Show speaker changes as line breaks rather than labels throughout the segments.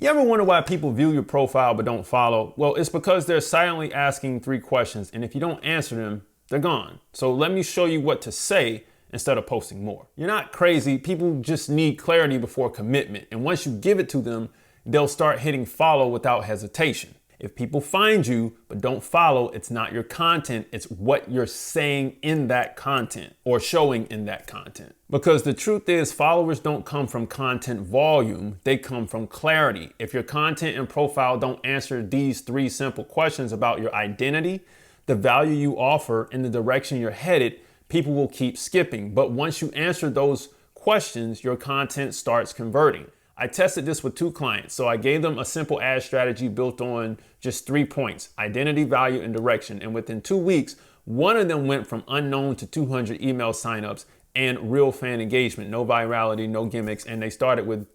You ever wonder why people view your profile but don't follow? Well, it's because they're silently asking 3 questions, and if you don't answer them, they're gone. So let me show you what to say instead of posting more. You're not crazy. People just need clarity before commitment. And once you give it to them, they'll start hitting follow without hesitation. If people find you but don't follow, it's not your content, it's what you're saying in that content or showing in that content. Because the truth is, followers don't come from content volume, they come from clarity. If your content and profile don't answer these 3 simple questions about your identity, the value you offer, and the direction you're headed, people will keep skipping. But once you answer those questions, your content starts converting. I tested this with 2 clients. So I gave them a simple ad strategy built on just 3 points: identity, value, and direction. And within 2 weeks, one of them went from unknown to 200 email signups and real fan engagement, no virality, no gimmicks. And they started with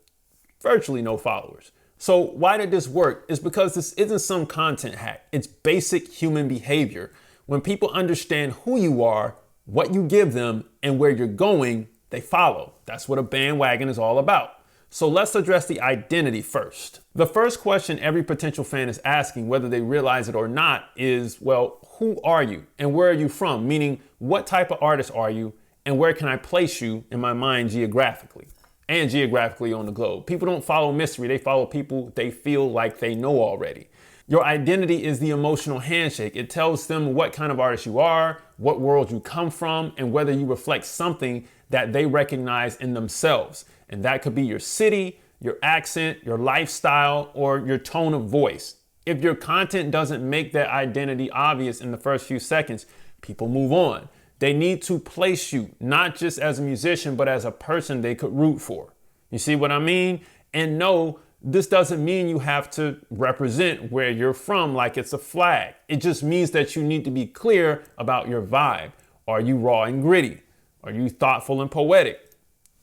virtually no followers. So why did this work? It's because this isn't some content hack. It's basic human behavior. When people understand who you are, what you give them, and where you're going, they follow. That's what a bandwagon is all about. So let's address the identity first. The first question every potential fan is asking, whether they realize it or not, is, well, who are you and where are you from? Meaning, what type of artist are you and where can I place you in my mind geographically and geographically on the globe? People don't follow mystery. They follow people they feel like they know already. Your identity is the emotional handshake. It tells them what kind of artist you are, what world you come from, and whether you reflect something that they recognize in themselves. And that could be your city, your accent, your lifestyle, or your tone of voice. If your content doesn't make that identity obvious in the first few seconds, people move on. They need to place you, not just as a musician, but as a person they could root for. You see what I mean? And no, this doesn't mean you have to represent where you're from like it's a flag. It just means that you need to be clear about your vibe. Are you raw and gritty? Are you thoughtful and poetic?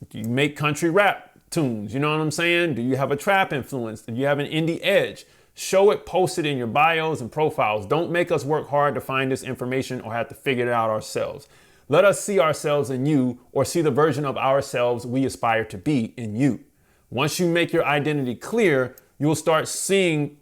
Do you make country rap tunes? You know what I'm saying? Do you have a trap influence? Do you have an indie edge? Show it, post it in your bios and profiles. Don't make us work hard to find this information or have to figure it out ourselves. Let us see ourselves in you, or see the version of ourselves we aspire to be in you. Once you make your identity clear, you'll start seeing,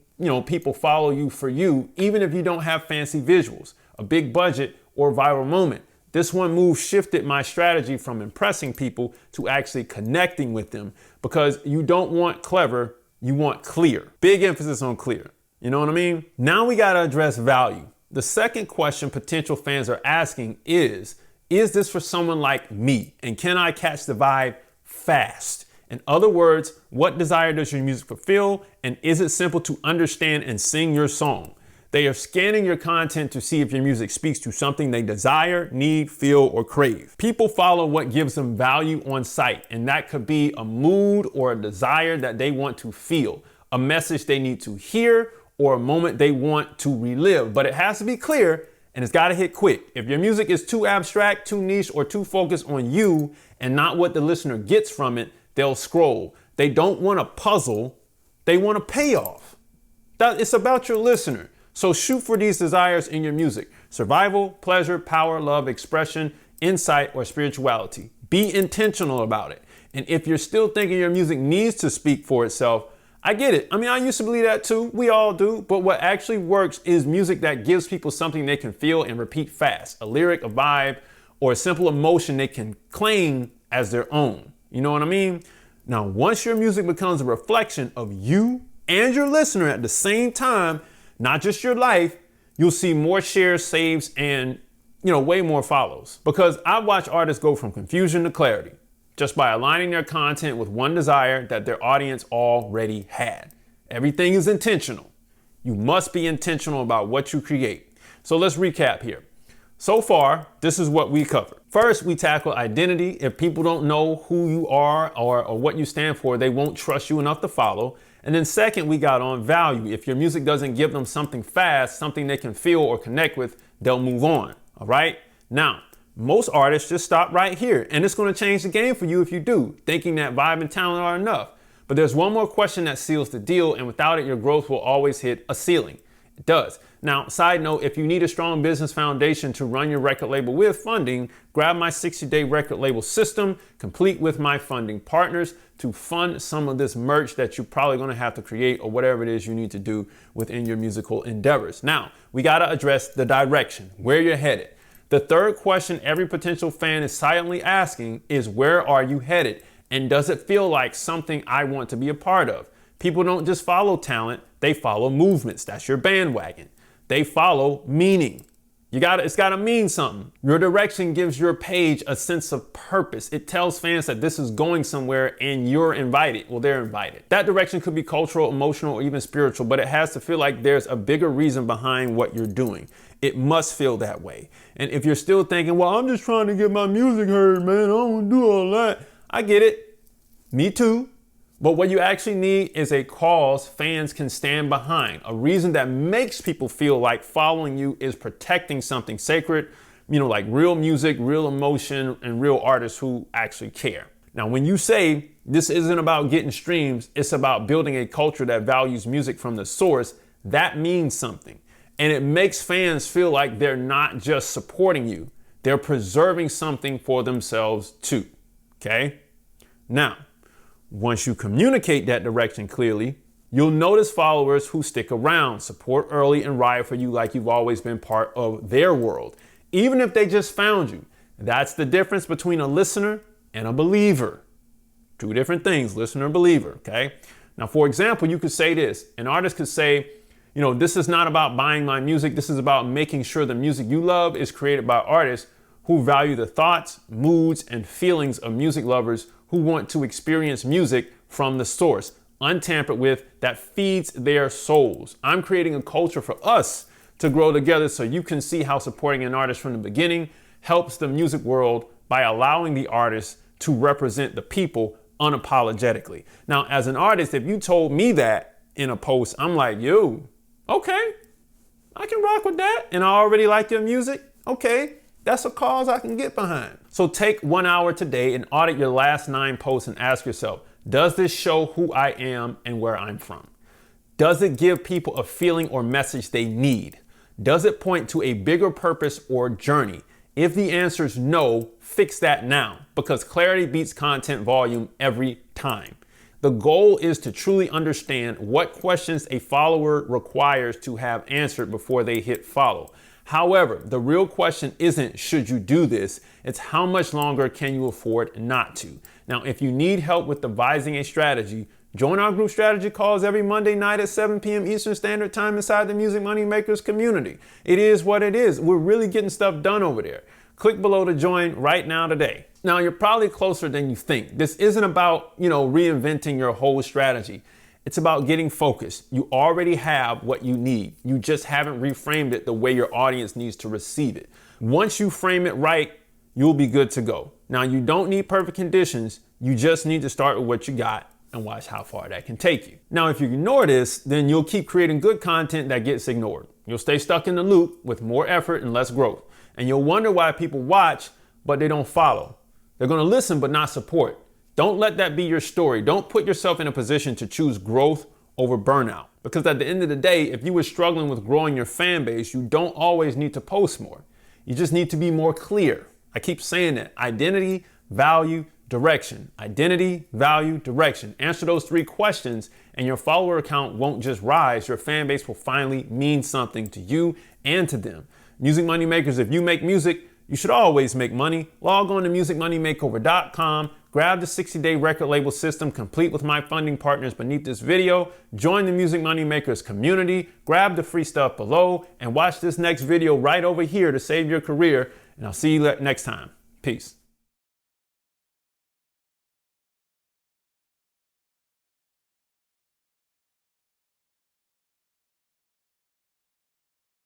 people follow you for you, even if you don't have fancy visuals, a big budget, or viral moment. This one move shifted my strategy from impressing people to actually connecting with them, because you don't want clever, you want clear. Big emphasis on clear. You know what I mean? Now we got to address value. The second question potential fans are asking is this for someone like me? And can I catch the vibe fast? In other words, what desire does your music fulfill? And is it simple to understand and sing your song? They are scanning your content to see if your music speaks to something they desire, need, feel, or crave. People follow what gives them value on site, and that could be a mood or a desire that they want to feel, a message they need to hear, or a moment they want to relive. But it has to be clear, and it's got to hit quick. If your music is too abstract, too niche, or too focused on you and not what the listener gets from it, they'll scroll. They don't want a puzzle, they want a payoff. It's about your listener. So shoot for these desires in your music: survival, pleasure, power, love, expression, insight, or spirituality. Be intentional about it. And if you're still thinking your music needs to speak for itself, I get it. I used to believe that too. We all do. But what actually works is music that gives people something they can feel and repeat fast: a lyric, a vibe, or a simple emotion they can claim as their own. You know what I mean? Now, once your music becomes a reflection of you and your listener at the same time, not just your life, you'll see more shares, saves, and, way more follows. Because I've watched artists go from confusion to clarity just by aligning their content with one desire that their audience already had. Everything is intentional. You must be intentional about what you create. So let's recap here. So far, this is what we covered. First, we tackle identity. If people don't know who you are or what you stand for, they won't trust you enough to follow. And then second, we got on value. If your music doesn't give them something fast, something they can feel or connect with, they'll move on. All right. Now, most artists just stop right here, and it's going to change the game for you if you do, thinking that vibe and talent are enough. But there's one more question that seals the deal, and without it, your growth will always hit a ceiling. It does. Now, side note, if you need a strong business foundation to run your record label with funding, grab my 60-day record label system, complete with my funding partners, to fund some of this merch that you're probably going to have to create or whatever it is you need to do within your musical endeavors. Now, we got to address the direction, where you're headed. The third question every potential fan is silently asking is, where are you headed? And does it feel like something I want to be a part of? People don't just follow talent, they follow movements. That's your bandwagon. They follow meaning. It's gotta mean something. Your direction gives your page a sense of purpose. It tells fans that this is going somewhere and you're invited. Well, they're invited. That direction could be cultural, emotional, or even spiritual, but it has to feel like there's a bigger reason behind what you're doing. It must feel that way. And if you're still thinking, well, I'm just trying to get my music heard, man, I don't do all that. I get it. Me too. But what you actually need is a cause fans can stand behind, a reason that makes people feel like following you is protecting something sacred, like real music, real emotion, and real artists who actually care. Now, when you say this isn't about getting streams, it's about building a culture that values music from the source, that means something. And it makes fans feel like they're not just supporting you, they're preserving something for themselves too. Okay? Now, once you communicate that direction clearly, you'll notice followers who stick around, support early, and ride for you like you've always been part of their world, even if they just found you. That's the difference between a listener and a believer. Two different things, listener and believer, okay? Now, for example, you could say this. An artist could say, this is not about buying my music. This is about making sure the music you love is created by artists who value the thoughts, moods, and feelings of music lovers who want to experience music from the source, untampered with, that feeds their souls. I'm creating a culture for us to grow together so you can see how supporting an artist from the beginning helps the music world by allowing the artist to represent the people unapologetically. Now, as an artist, if you told me that in a post, I'm like, yo, okay, I can rock with that. And I already like your music. Okay. That's a cause I can get behind. So take 1 hour today and audit your last 9 posts and ask yourself, does this show who I am and where I'm from? Does it give people a feeling or message they need? Does it point to a bigger purpose or journey? If the answer is no, fix that now, because clarity beats content volume every time. The goal is to truly understand what questions a follower requires to have answered before they hit follow. However, the real question isn't should you do this, it's how much longer can you afford not to. Now, if you need help with devising a strategy, join our group strategy calls every Monday night at 7 p.m. Eastern Standard Time inside the Music Money Makers community. It is what it is. We're really getting stuff done over there. Click below to join right now today. Now, you're probably closer than you think. This isn't about, reinventing your whole strategy. It's about getting focused. You already have what you need. You just haven't reframed it the way your audience needs to receive it. Once you frame it right, you'll be good to go. Now, you don't need perfect conditions. You just need to start with what you got and watch how far that can take you. Now, if you ignore this, then you'll keep creating good content that gets ignored. You'll stay stuck in the loop with more effort and less growth. And you'll wonder why people watch, but they don't follow. They're going to listen, but not support. Don't let that be your story. Don't put yourself in a position to choose growth over burnout. Because at the end of the day, if you were struggling with growing your fan base, you don't always need to post more. You just need to be more clear. I keep saying that. Identity, value, direction. Identity, value, direction. Answer those 3 questions and your follower count won't just rise. Your fan base will finally mean something to you and to them. Music Money Makers, if you make music, you should always make money. Log on to musicmoneymakeover.com. Grab the 60-day record label system complete with my funding partners beneath this video. Join the Music Money Makers community. Grab the free stuff below and watch this next video right over here to save your career. And I'll see you next time. Peace.